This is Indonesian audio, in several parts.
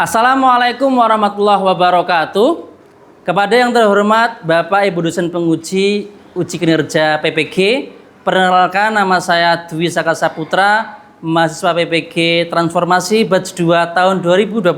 Assalamualaikum warahmatullahi wabarakatuh. Kepada yang terhormat Bapak Ibu dosen penguji uji kinerja PPG, perkenalkan nama saya Dwi Saka Saputra, mahasiswa PPG Transformasi Batch 2 tahun 2025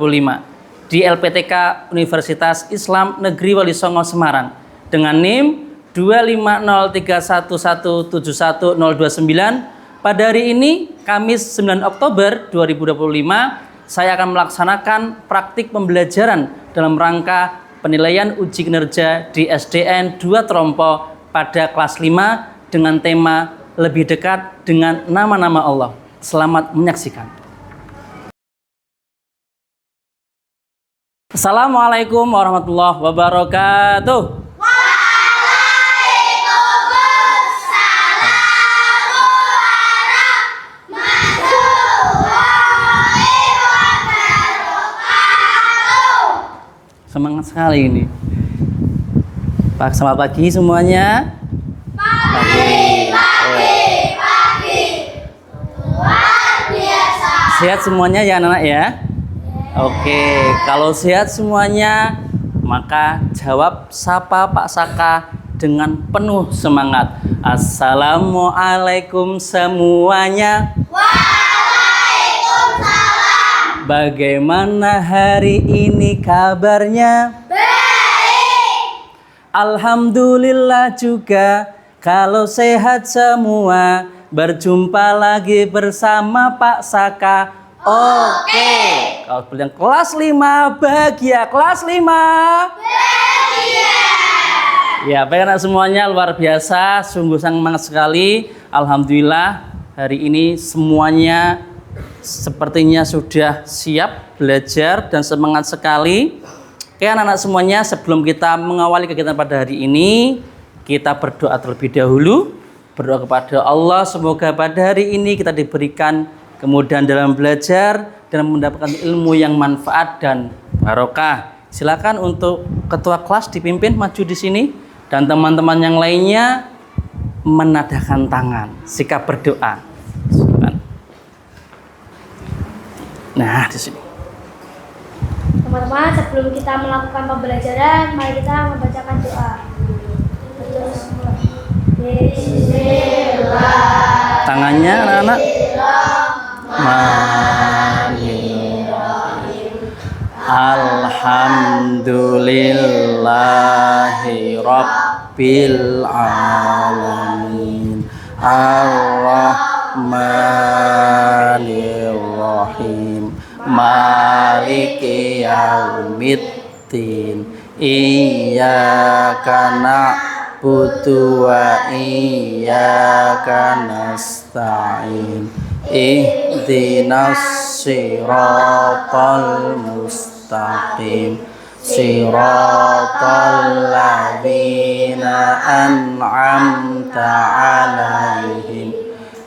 di LPTK Universitas Islam Negeri Wali Songo Semarang dengan NIM 25031171029. Pada hari ini Kamis 9 Oktober 2025 saya akan melaksanakan praktik pembelajaran dalam rangka penilaian uji kinerja di SDN 2 Trompo pada kelas 5 dengan tema lebih dekat dengan nama-nama Allah. Selamat menyaksikan. Assalamualaikum warahmatullahi wabarakatuh. Semangat sekali ini. Selamat pagi semuanya. Pagi. Luar biasa. Sehat semuanya ya anak-anak ya? Oke, kalau sehat semuanya, maka jawab sapa Pak Saka dengan penuh semangat. Assalamualaikum semuanya. Bagaimana hari ini kabarnya? Baik. Alhamdulillah juga kalau sehat semua. Berjumpa lagi bersama Pak Saka. Oke. Kalau bilang kelas 5 bahagia. Kelas 5 Bahagia. Ya, baik anak semuanya, luar biasa. Sungguh sangat sekali. Alhamdulillah hari ini semuanya sepertinya sudah siap belajar dan semangat sekali. Oke anak-anak semuanya, sebelum kita mengawali kegiatan pada hari ini, kita berdoa terlebih dahulu. Berdoa kepada Allah, semoga pada hari ini kita diberikan kemudahan dalam belajar dan mendapatkan ilmu yang manfaat dan barokah. Silakan untuk ketua kelas dipimpin maju di sini dan teman-teman yang lainnya menadahkan tangan, sikap berdoa. Nah, di sini. Teman-teman, sebelum kita melakukan pembelajaran, mari kita membacakan doa. Bismillah. Tangannya anak-anak. Alhamdulillahi Rabbil Alamin Ar-Rahmanir-Rahim Maliki yaumiddin Iyyaka na'budu wa iyyaka nasta'in Ihdinas siratal mustaqim Siratal ladzina an'amta 'alaihim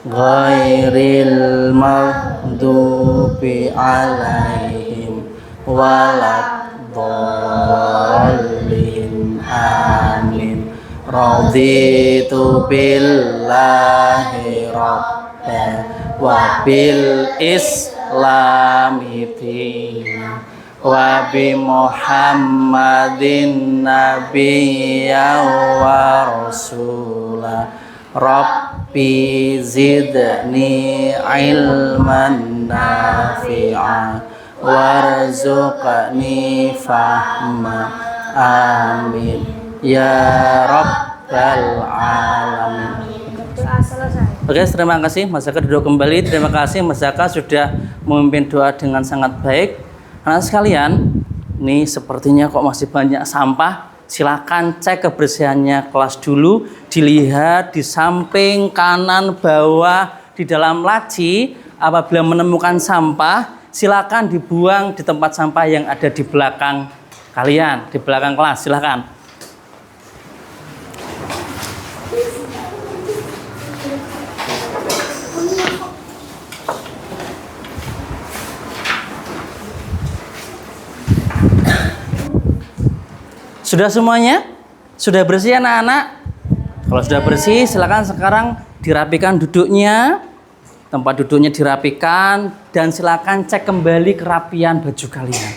ghairil maghdubi 'alaihim waladdallin. Amin. Raditu billahi rabban wa bil islami dinan wa bi Muhammadin nabiyyan wa rasula. Rabbi zidni ilman nafi'a warzuqni fahma. Amin ya rabbal alamin. Doa selesai. Oke, terima kasih Mas Zaka, duduk kembali. Terima kasih Mas Zaka sudah memimpin doa dengan sangat baik. Anak sekalian, ini sepertinya kok masih banyak sampah. Silakan cek kebersihannya kelas dulu, dilihat di samping kanan bawah di dalam laci. Apabila menemukan sampah, silakan dibuang di tempat sampah yang ada di belakang kalian, di belakang kelas. Silakan. Sudah semuanya? Sudah bersih anak-anak? Kalau sudah bersih, silakan sekarang dirapikan duduknya. tempat duduknya dirapikan, dan silakan cek kembali kerapian baju kalian.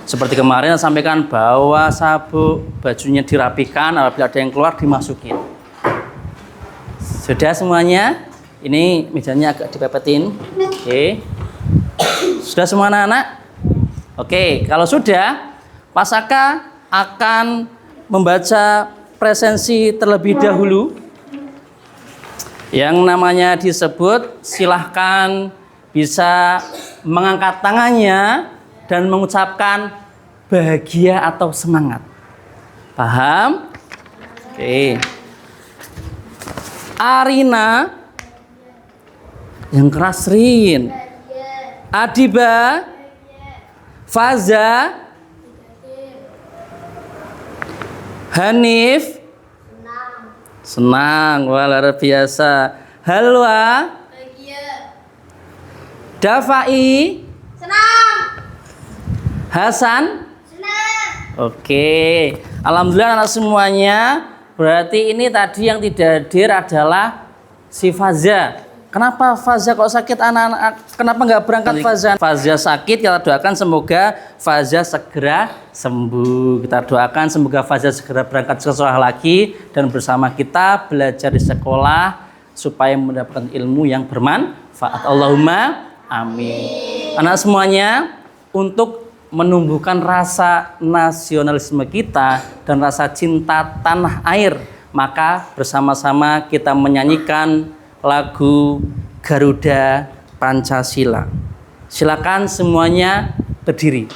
Seperti kemarin saya sampaikan, bawa sabuk, bajunya dirapikan, apabila ada yang keluar dimasukin. Sudah semuanya? Ini mejanya agak dipepetin. Oke. Sudah semua anak-anak? Oke, kalau sudah, Pak Saka akan membaca presensi terlebih dahulu. Yang namanya disebut, silahkan bisa mengangkat tangannya dan mengucapkan bahagia atau semangat. Paham? Oke. Arina, yang keras Rin. Adiba, Faza, Hanif, senang, wah luar biasa. Halwa, Dafai, Senang. Hasan, Senang. oke. Alhamdulillah anak semuanya. Berarti ini tadi yang tidak hadir adalah si Faza. Kenapa Faza kok sakit anak-anak? Kenapa nggak berangkat Faza? Faza sakit, kita doakan semoga Faza segera sembuh. Kita doakan semoga Faza segera berangkat ke sekolah lagi dan bersama kita belajar di sekolah supaya mendapatkan ilmu yang bermanfaat. Allahumma amin. Anak semuanya, untuk menumbuhkan rasa nasionalisme kita dan rasa cinta tanah air, maka bersama-sama kita menyanyikan lagu Garuda Pancasila. Silakan semuanya berdiri.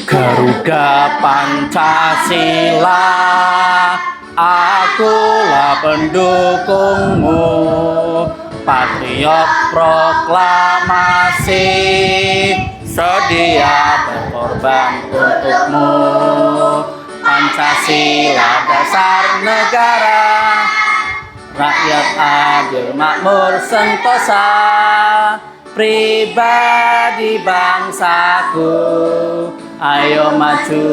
Garuda Pancasila, akulah pendukungmu. Patriot proklamasi, sedia berkorban untukmu. Pancasila dasar negara, rakyat adil makmur sentosa, pribadi bangsaku. Ayo maju,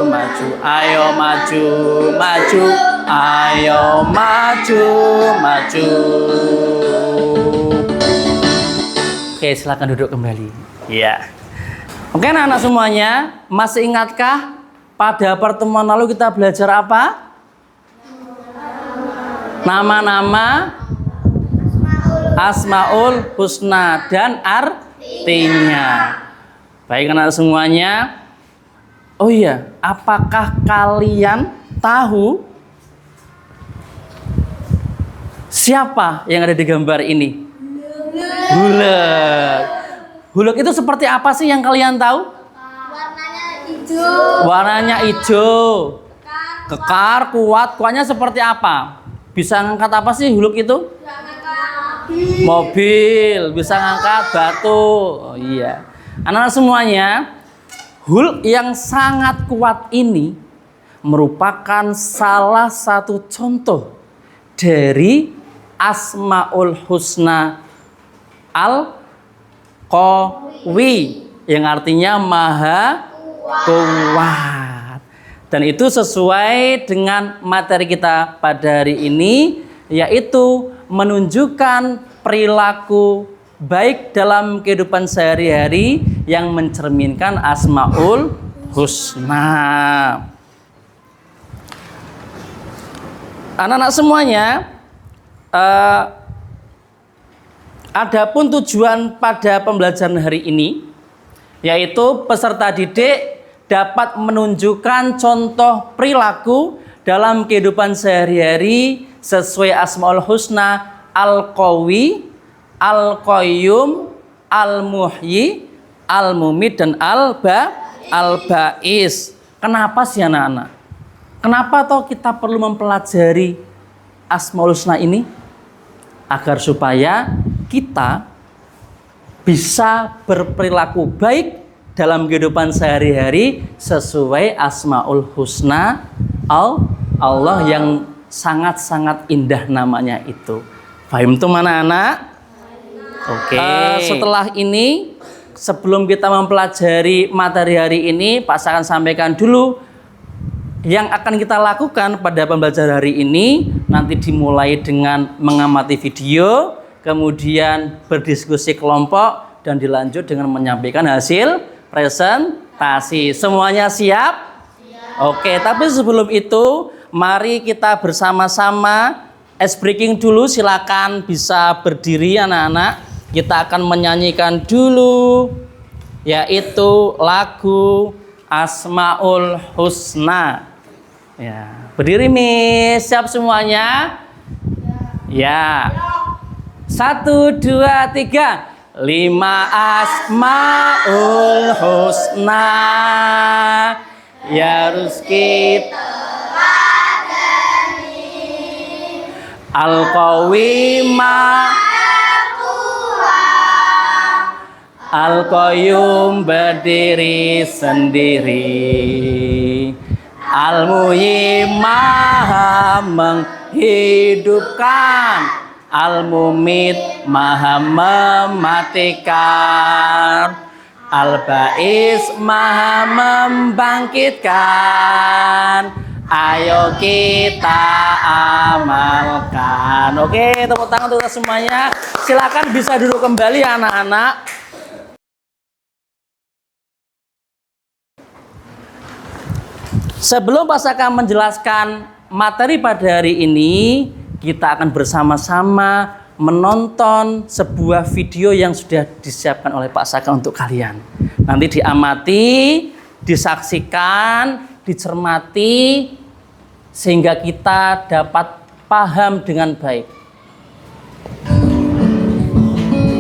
maju, ayo maju, maju, ayo maju, maju. Oke, silakan duduk kembali. Ya. Oke, anak-anak semuanya, masih ingatkah pada pertemuan lalu kita belajar apa? Nama-nama Asmaul Husna dan artinya. Baik anak semuanya. Oh iya, apakah kalian tahu siapa yang ada di gambar ini? Hulek. Hulek itu seperti apa sih yang kalian tahu? Warnanya hijau. Warnanya hijau. Kekar, kuat. Kuatnya seperti apa? Bisa ngangkat apa sih hulek itu? Mobil. Bisa ngangkat batu. Oh iya. Anak-anak semuanya, Hulk yang sangat kuat ini merupakan salah satu contoh dari Asmaul Husna Al-Qawi, yang artinya maha kuat. Dan itu sesuai dengan materi kita pada hari ini, yaitu menunjukkan perilaku baik dalam kehidupan sehari-hari yang mencerminkan Asmaul Husna. Anak-anak semuanya, adapun tujuan pada pembelajaran hari ini, yaitu peserta didik dapat menunjukkan contoh perilaku dalam kehidupan sehari-hari sesuai Asmaul Husna Al-Qawi, Al-Qayyum, Al-Muhyi, Al-Mumit, dan Al-Ba'is. Kenapa sih anak-anak? Kenapa toh kita perlu mempelajari Asmaul Husna ini? Agar supaya kita bisa berperilaku baik dalam kehidupan sehari-hari sesuai Asmaul Husna Allah yang sangat-sangat indah namanya itu. Paham tuh mana anak? Oke. Setelah ini, sebelum kita mempelajari materi hari ini, Pak Sa akan sampaikan dulu yang akan kita lakukan pada pembelajaran hari ini. Nanti dimulai dengan mengamati video, kemudian berdiskusi kelompok, dan dilanjut dengan menyampaikan hasil presentasi. Semuanya siap? Oke, tapi sebelum itu mari kita bersama-sama ice breaking dulu. Silakan bisa berdiri anak-anak. Kita akan menyanyikan dulu yaitu lagu Asmaul Husna. Ya, berdiri Miss. Siap semuanya? Ya. 1, 2, 3. 5 Asmaul Husna ya Rizki Al-Qawimah Al-Qayyum berdiri sendiri, Al-Muhyi maha menghidupkan, Al-Mumit maha mematikan, Al-Ba'is maha membangkitkan. Ayo kita amalkan. Oke, tepuk tangan untuk kita semuanya. Silakan bisa duduk kembali anak-anak. Sebelum Pak Saka menjelaskan materi pada hari ini, kita akan bersama-sama menonton sebuah video yang sudah disiapkan oleh Pak Saka untuk kalian. Nanti diamati, disaksikan, dicermati, sehingga kita dapat paham dengan baik.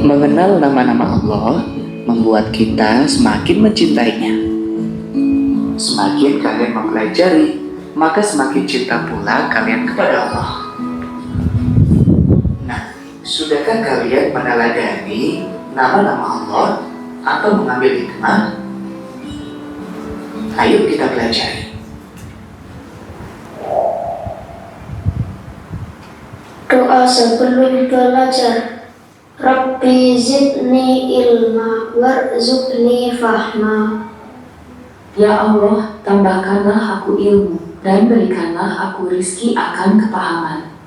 Mengenal nama-nama Allah membuat kita semakin mencintainya. Semakin kalian mempelajari, maka semakin cinta pula kalian kepada Allah. Sudahkah kalian meneladani nama-nama Allah atau mengambil hikmah? Ayo kita pelajari. Doa sebelum belajar. Rabbi zidni ilma warzuqni fahma. Ya Allah, tambahkanlah aku ilmu dan berikanlah aku rizki akan kepahaman.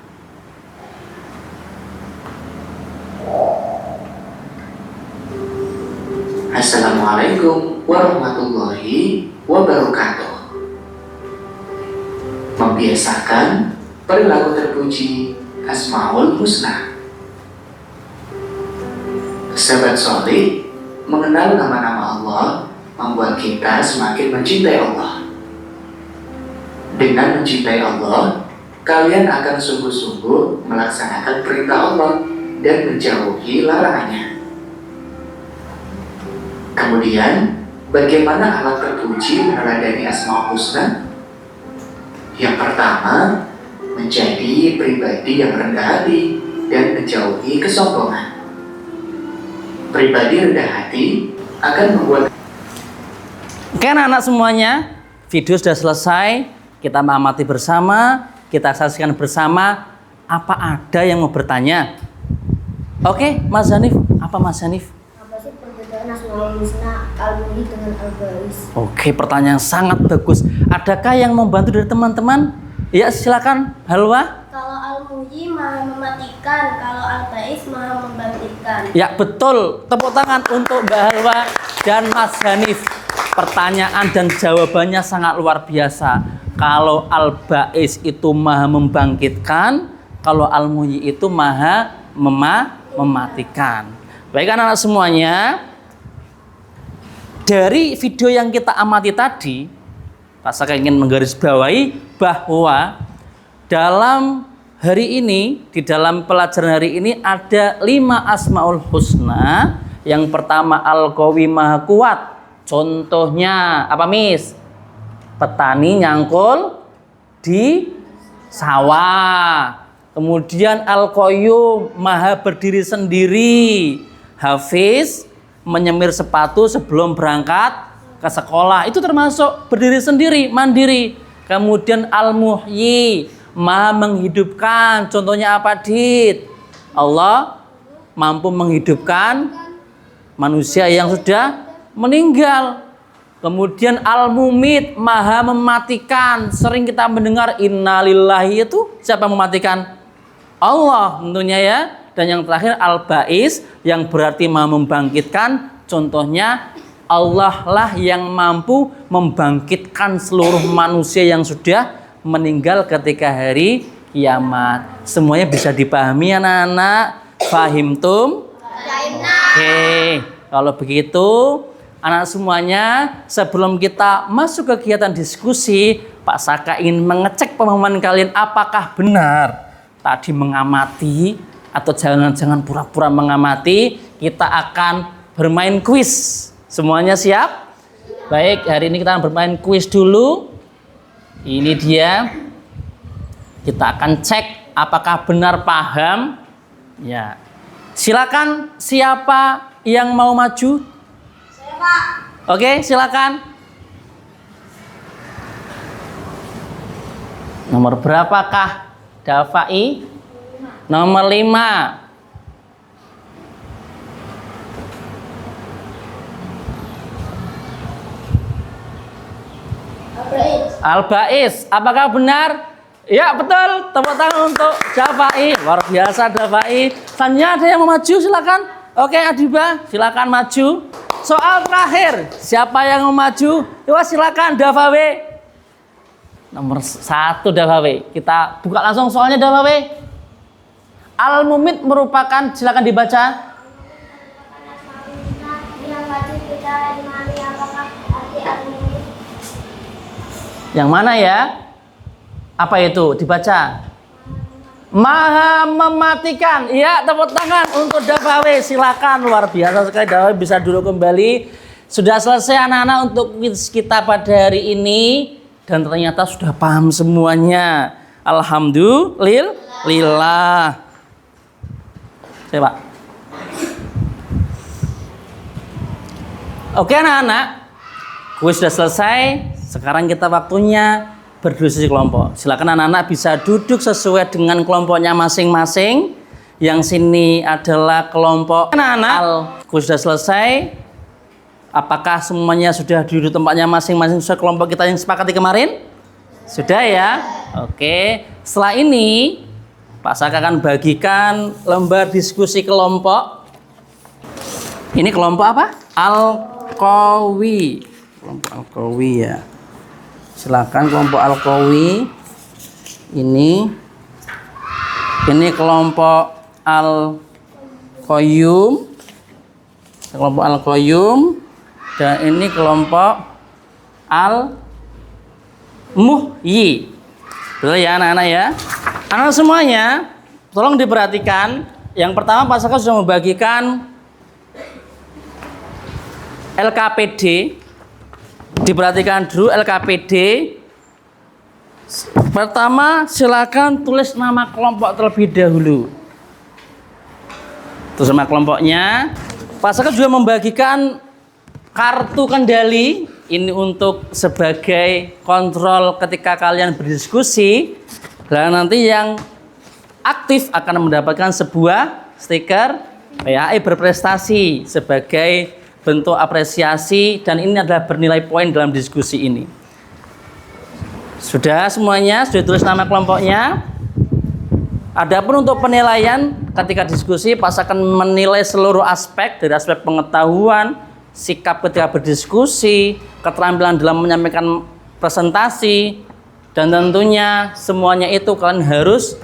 Assalamualaikum warahmatullahi wabarakatuh. Membiasakan perilaku terpuji Asmaul Husna. Sahabat soleh, mengenal nama-nama Allah membuat kita semakin mencintai Allah. Dengan mencintai Allah, kalian akan sungguh-sungguh melaksanakan perintah Allah dan menjauhi larangannya. Kemudian, bagaimana alat terpuji meneladani Asmaul Husna? Yang pertama, menjadi pribadi yang rendah hati dan menjauhi kesombongan. Pribadi rendah hati akan membuat... Oke anak-anak semuanya, video sudah selesai. Kita mengamati bersama, kita saksikan bersama. Apa ada yang mau bertanya? Oke, Mas Hanif. Apa Mas Hanif? Apa sih perbedaan Asmaul Husna Al-Muhyi dengan Al-Ba'is? Oke, pertanyaan sangat bagus. Adakah yang membantu dari teman-teman? Ya, silakan. Halwa. Kalau Al-Muhyi maha mematikan, kalau Al-Ba'is maha membangkitkan. Ya, betul. Tepuk tangan untuk Mbak Halwa dan Mas Hanif. Pertanyaan dan jawabannya sangat luar biasa. Kalau Al-Ba'is itu maha membangkitkan, kalau Al-Muhyi itu maha mematikan. Baik anak-anak semuanya, dari video yang kita amati tadi, Pak Saka ingin menggarisbawahi bahwa dalam hari ini, di dalam pelajaran hari ini ada 5 Asmaul Husna. Yang pertama Al-Qawi Maha Kuat. Contohnya apa Miss? Petani nyangkul di sawah. Kemudian Al-Qayyum Maha berdiri sendiri. Hafiz menyemir sepatu sebelum berangkat ke sekolah. Itu termasuk berdiri sendiri, mandiri. Kemudian Al-Muhyi Maha menghidupkan. Contohnya apa, Dit? Allah mampu menghidupkan manusia yang sudah meninggal. Kemudian al-mumit, maha mematikan. Sering kita mendengar innalillahi, itu siapa yang mematikan? Allah tentunya ya. Dan yang terakhir al-ba'is, yang berarti maha membangkitkan. Contohnya Allah lah yang mampu membangkitkan seluruh manusia yang sudah meninggal ketika hari kiamat. Semuanya bisa dipahami anak-anak? Fahimtum? Oke, kalau begitu anak semuanya, sebelum kita masuk ke kegiatan diskusi, Pak Saka ingin mengecek pemahaman kalian apakah benar tadi mengamati atau jangan-jangan pura-pura mengamati. Kita akan bermain kuis. Semuanya siap? Baik, hari ini kita akan bermain kuis dulu. Ini dia. Kita akan cek apakah benar paham. Ya. Silakan, siapa yang mau maju? Saya, Pak. Oke, silakan. Nomor berapakah Dafai? Nomor 5. Al-Ba'is, apakah benar? Ya betul, tepuk tangan untuk Dafai. Luar biasa Dafai. Selanjutnya ada yang mau maju, silakan. Oke Adiba, silakan maju. Soal terakhir, siapa yang mau maju? Yuk silakan Dafai. Nomor 1 Dafai. Kita buka langsung soalnya Dafai. Al-Mumit merupakan, silakan dibaca. Yang mana ya? Apa itu? Dibaca. Maha mematikan. Iya, tepuk tangan untuk Dafai. Silakan, luar biasa sekali Dafai, bisa duduk kembali. Sudah selesai anak-anak untuk quiz kita pada hari ini dan ternyata sudah paham semuanya. Alhamdulillah. Saya Pak. Oke anak-anak, kuis sudah selesai. Sekarang kita waktunya berdiskusi kelompok. Silakan anak-anak bisa duduk sesuai dengan kelompoknya masing-masing. Yang sini adalah kelompok anak-anak. Kuis sudah selesai. Apakah semuanya sudah duduk tempatnya masing-masing sesuai kelompok kita yang sepakati kemarin? Sudah ya? Oke. Setelah ini Pak Saka akan bagikan lembar diskusi kelompok. Ini kelompok apa? Al-Qawi. Kelompok Al-Qawi ya. Silakan kelompok Al-Qawi. Ini kelompok Al-Qayyum. Kelompok Al-Qayyum. Dan ini kelompok Al-Muhyi. Betul ya anak-anak ya? Anak semuanya, tolong diperhatikan. Yang pertama Pak Saka sudah membagikan LKPD. Diperhatikan dulu LKPD. Pertama silakan tulis nama kelompok terlebih dahulu. Terus nama kelompoknya. Pak Saka juga membagikan kartu kendali. Ini untuk sebagai kontrol ketika kalian berdiskusi. Dan nanti yang aktif akan mendapatkan sebuah stiker PAI berprestasi sebagai bentuk apresiasi, dan ini adalah bernilai poin dalam diskusi ini. Sudah semuanya, sudah tulis nama kelompoknya. Adapun untuk penilaian ketika diskusi, Pak akan menilai seluruh aspek dari aspek pengetahuan, sikap ketika berdiskusi, keterampilan dalam menyampaikan presentasi, dan tentunya semuanya itu kalian harus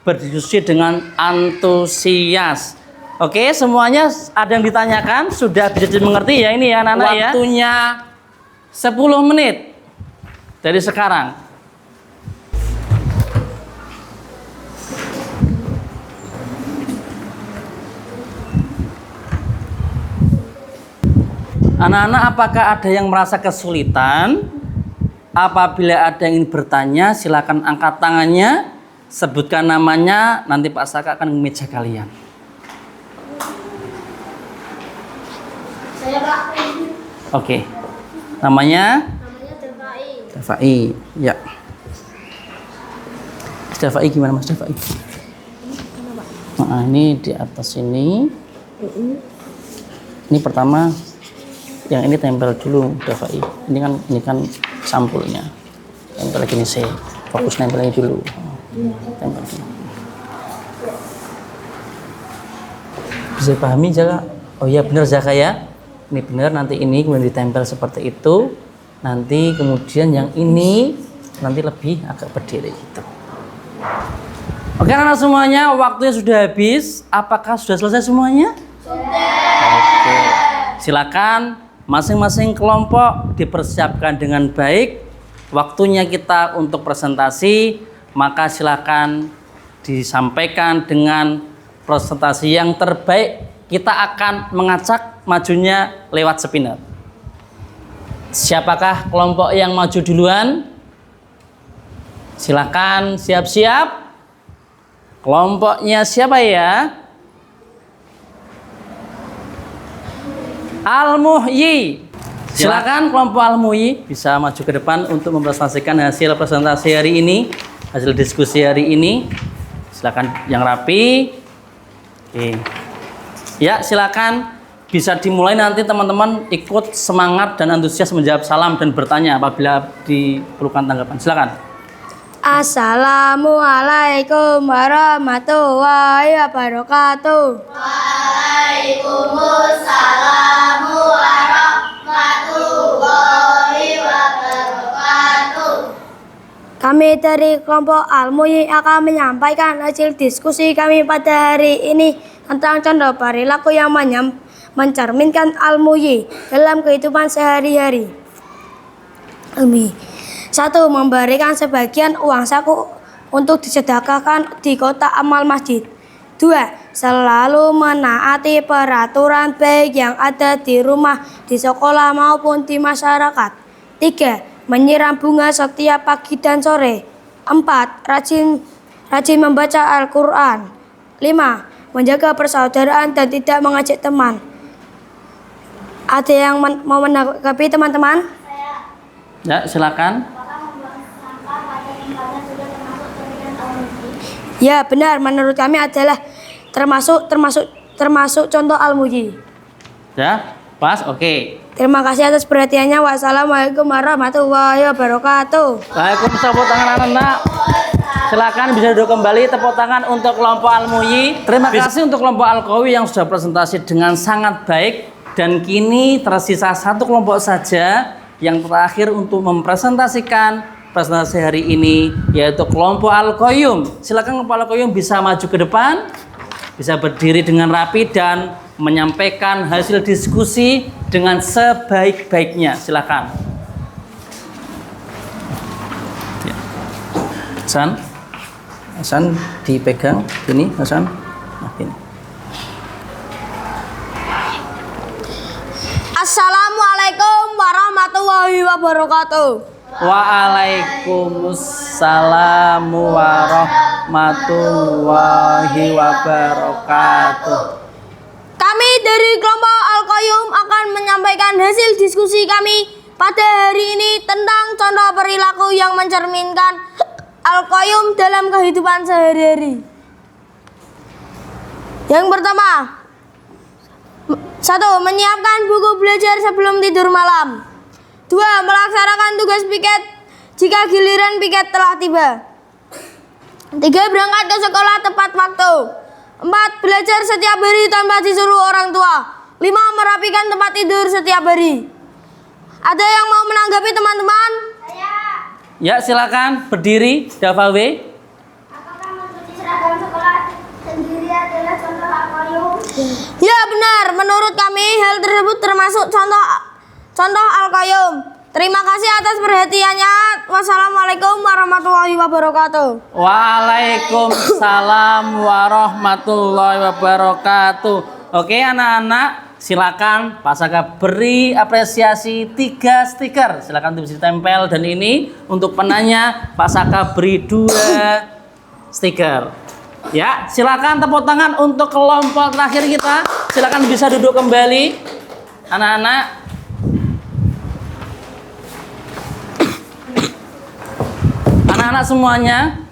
berdiskusi dengan antusias. Oke, semuanya ada yang ditanyakan? Sudah bisa dimengerti ya ini ya anak-anak ya? Waktunya 10 menit dari sekarang. Anak-anak, apakah ada yang merasa kesulitan? Apabila ada yang ingin bertanya, silakan angkat tangannya, sebutkan namanya, nanti Pak Saka akan meja kalian. Saya, Pak. Oke. Namanya? Namanya Dafai. Dafai. Ya. Mas Dafai gimana Mas Dafai? Nah, ini di atas ini. Ini pertama yang ini tempel dulu, Dafai. Ini kan sampulnya. Tempel gini sih. Fokus nempelnya dulu. Tempel dulu. Bisa pahami Zaka? Oh iya benar Zaka ya. Ini benar, nanti ini kemudian ditempel seperti itu. Nanti kemudian yang ini nanti lebih agak berdiri gitu. Oke anak semuanya, waktunya sudah habis. Apakah sudah selesai semuanya? Oke. Silakan masing-masing kelompok dipersiapkan dengan baik. Waktunya kita untuk presentasi, maka silakan disampaikan dengan presentasi yang terbaik. Kita akan mengacak majunya lewat spinner. Siapakah kelompok yang maju duluan? Silakan siap-siap. Kelompoknya siapa ya? Al-Muhyi. Silakan kelompok Al-Muhyi bisa maju ke depan untuk mempresentasikan hasil presentasi hari ini, hasil diskusi hari ini. Silakan yang rapi. Oke. Ya, silakan bisa dimulai, nanti teman-teman ikut semangat dan antusias menjawab salam dan bertanya apabila diperlukan tanggapan. Silakan. Assalamualaikum warahmatullahi wabarakatuh. Waalaikumsalam warahmatullahi wabarakatuh. Kami dari kelompok Al-Muhyi akan menyampaikan hasil diskusi kami pada hari ini tentang contoh perilaku yang mencerminkan Al-Muhyi dalam kehidupan sehari-hari. 1. Memberikan sebagian uang saku untuk disedekahkan di kotak amal masjid. 2. Selalu menaati peraturan baik yang ada di rumah, di sekolah maupun di masyarakat. 3. Menyiram bunga setiap pagi dan sore. 4. Rajin membaca Al-Quran. 5. Menjaga persaudaraan dan tidak mengajak teman. Ada yang mau menanggapi teman-teman? Ya, silakan. Ya benar, menurut kami adalah termasuk contoh Al-Muhyi. Ya, pas, oke. Terima kasih atas perhatiannya. Wassalamualaikum warahmatullahi wabarakatuh. Waalaikumsalam, tepuk tangan anak-anak. Silakan bisa duduk kembali, tepuk tangan untuk kelompok Al-Muhyi. Terima kasih untuk kelompok Al-Qawi yang sudah presentasi dengan sangat baik. Dan kini tersisa satu kelompok saja yang terakhir untuk mempresentasikan presentasi hari ini, yaitu kelompok Al-Qayyum. Silakan kelompok Al-Qayyum bisa maju ke depan, bisa berdiri dengan rapi dan menyampaikan hasil diskusi dengan sebaik-baiknya. Silakan. Hasan dipegang ini, Hasan. Nah, ini. Assalamualaikum warahmatullahi wabarakatuh. Waalaikumsalam warahmatullahi wabarakatuh. Kami dari kelompok Al-Qayyum akan menyampaikan hasil diskusi kami pada hari ini tentang contoh perilaku yang mencerminkan Al-Qayyum dalam kehidupan sehari-hari. Yang pertama, 1. Menyiapkan buku belajar sebelum tidur malam. 2. Melaksanakan tugas piket jika giliran piket telah tiba. 3. Berangkat ke sekolah tepat waktu. 4. Belajar setiap hari tanpa disuruh orang tua. 5. Merapikan tempat tidur setiap hari. Ada yang mau menanggapi teman-teman? Ya, silakan berdiri, Dafawe. Apakah mencuci seragam sekolah sendiri adalah contoh Al-Qayyum? Ya benar, menurut kami hal tersebut termasuk contoh Al-Qayyum. Terima kasih atas perhatiannya. Wassalamualaikum warahmatullahi wabarakatuh. Waalaikumsalam warahmatullahi wabarakatuh. Oke anak-anak, silakan Pak Saka beri apresiasi 3 stiker. Silakan bisa ditempel, dan ini untuk penanya Pak Saka beri 2 stiker. Ya, silakan tepuk tangan untuk kelompok terakhir kita. Silakan bisa duduk kembali, anak-anak. Anak-anak semuanya,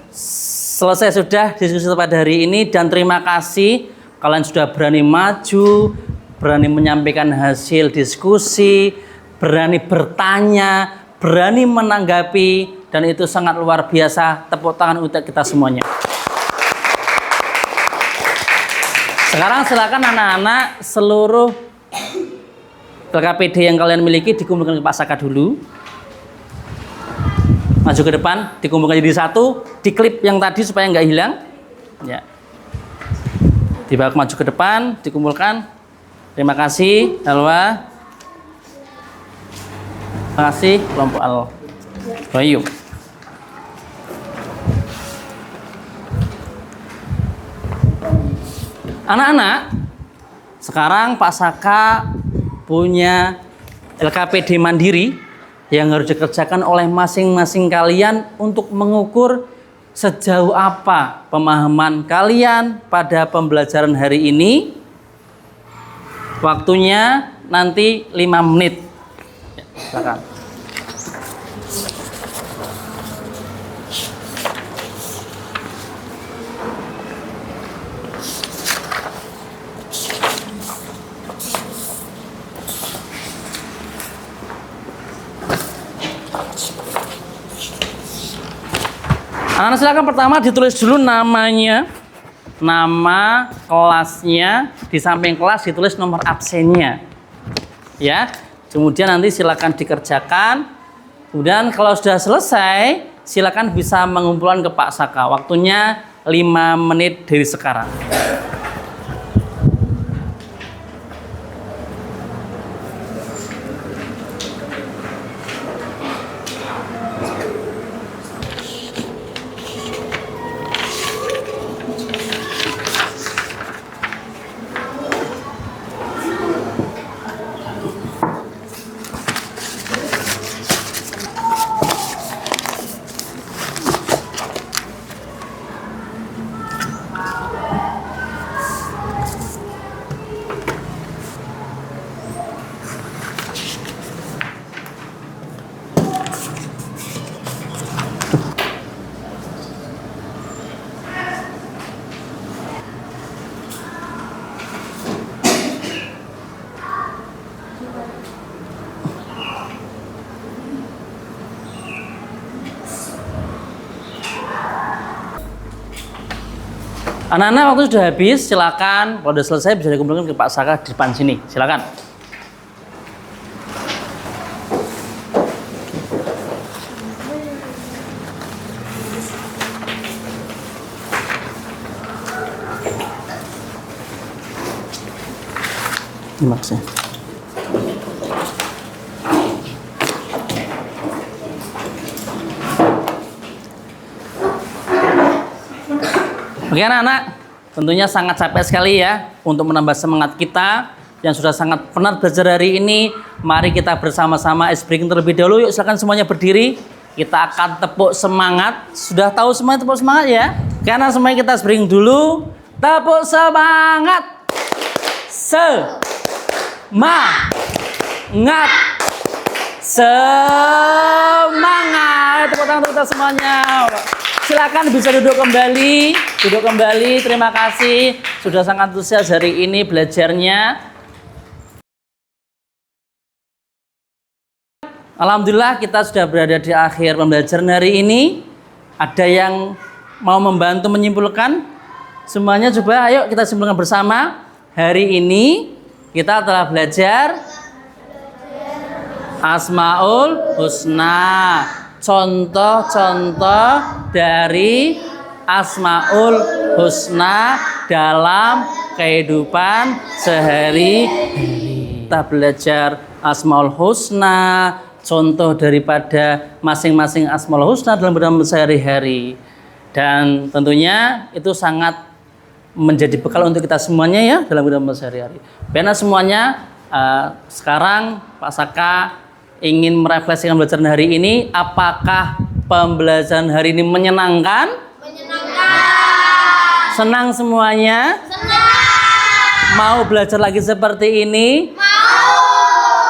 selesai sudah diskusi pada hari ini, dan terima kasih kalian sudah berani maju, berani menyampaikan hasil diskusi, berani bertanya, berani menanggapi, dan itu sangat luar biasa. Tepuk tangan untuk kita semuanya. Sekarang silakan anak-anak seluruh LKPD yang kalian miliki dikumpulkan ke Pak Saka dulu. Maju ke depan, dikumpulkan jadi satu, diklip yang tadi supaya nggak hilang. Ya. Dibawa maju ke depan, dikumpulkan. Terima kasih, Halwa. Terima kasih, kelompok Al-Bayu. Anak-anak, sekarang Pak Saka punya LKPD mandiri yang harus dikerjakan oleh masing-masing kalian untuk mengukur sejauh apa pemahaman kalian pada pembelajaran hari ini. Waktunya nanti 5 menit. Ya, silakan. Anak-anak silakan pertama ditulis dulu namanya, nama kelasnya, di samping kelas ditulis nomor absennya. Ya. Kemudian nanti silakan dikerjakan. Kemudian kalau sudah selesai, silakan bisa mengumpulkan ke Pak Saka. Waktunya 5 menit dari sekarang. Anak-anak waktu sudah habis, silakan kalau sudah selesai bisa dikumpulkan ke Pak Saka di depan sini. Silakan. Terima kasih. Oke anak-anak, tentunya sangat capek sekali ya untuk menambah semangat kita yang sudah sangat penat belajar hari ini. Mari kita bersama-sama ice breaking terlebih dahulu. Yuk silakan semuanya berdiri. Kita akan tepuk semangat. Sudah tahu semuanya tepuk semangat ya? Karena semuanya kita ice breaking dulu. Tepuk semangat. Semangat. Semangat. Tepuk tangan untuk kita semuanya. Silakan bisa duduk kembali. Duduk kembali. Terima kasih sudah sangat antusias hari ini belajarnya. Alhamdulillah kita sudah berada di akhir pembelajaran hari ini. Ada yang mau membantu menyimpulkan? Semuanya coba ayo kita simpulkan bersama. Hari ini kita telah belajar Asmaul Husna. Contoh-contoh dari Asmaul Husna dalam kehidupan sehari-hari. Kita belajar Asmaul Husna, contoh daripada masing-masing Asmaul Husna dalam kehidupan sehari-hari. Dan tentunya itu sangat menjadi bekal untuk kita semuanya ya dalam kehidupan sehari-hari. Karena semuanya sekarang Pak Saka ingin merefleksikan pembelajaran hari ini. Apakah pembelajaran hari ini menyenangkan? Menyenangkan. Senang semuanya? Senang. Mau belajar lagi seperti ini? Mau.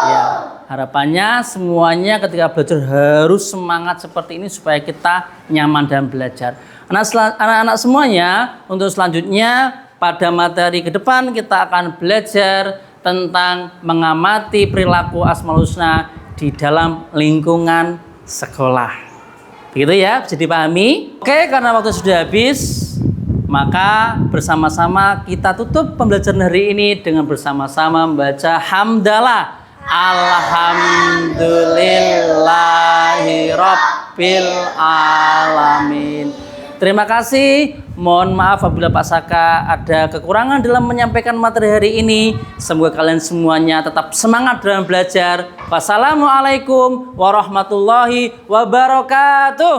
Ya. Harapannya semuanya ketika belajar harus semangat seperti ini supaya kita nyaman dalam belajar. Anak-anak semuanya, untuk selanjutnya pada materi ke depan kita akan belajar tentang mengamati perilaku Asmaul Husna di dalam lingkungan sekolah. Begitu ya, bisa dipahami? Oke, karena waktu sudah habis, maka bersama-sama kita tutup pembelajaran hari ini dengan bersama-sama membaca hamdalah. Alhamdulillahirabbil alamin. Terima kasih. Mohon maaf apabila Pak Saka ada kekurangan dalam menyampaikan materi hari ini. Semoga kalian semuanya tetap semangat dalam belajar. Wassalamualaikum warahmatullahi wabarakatuh.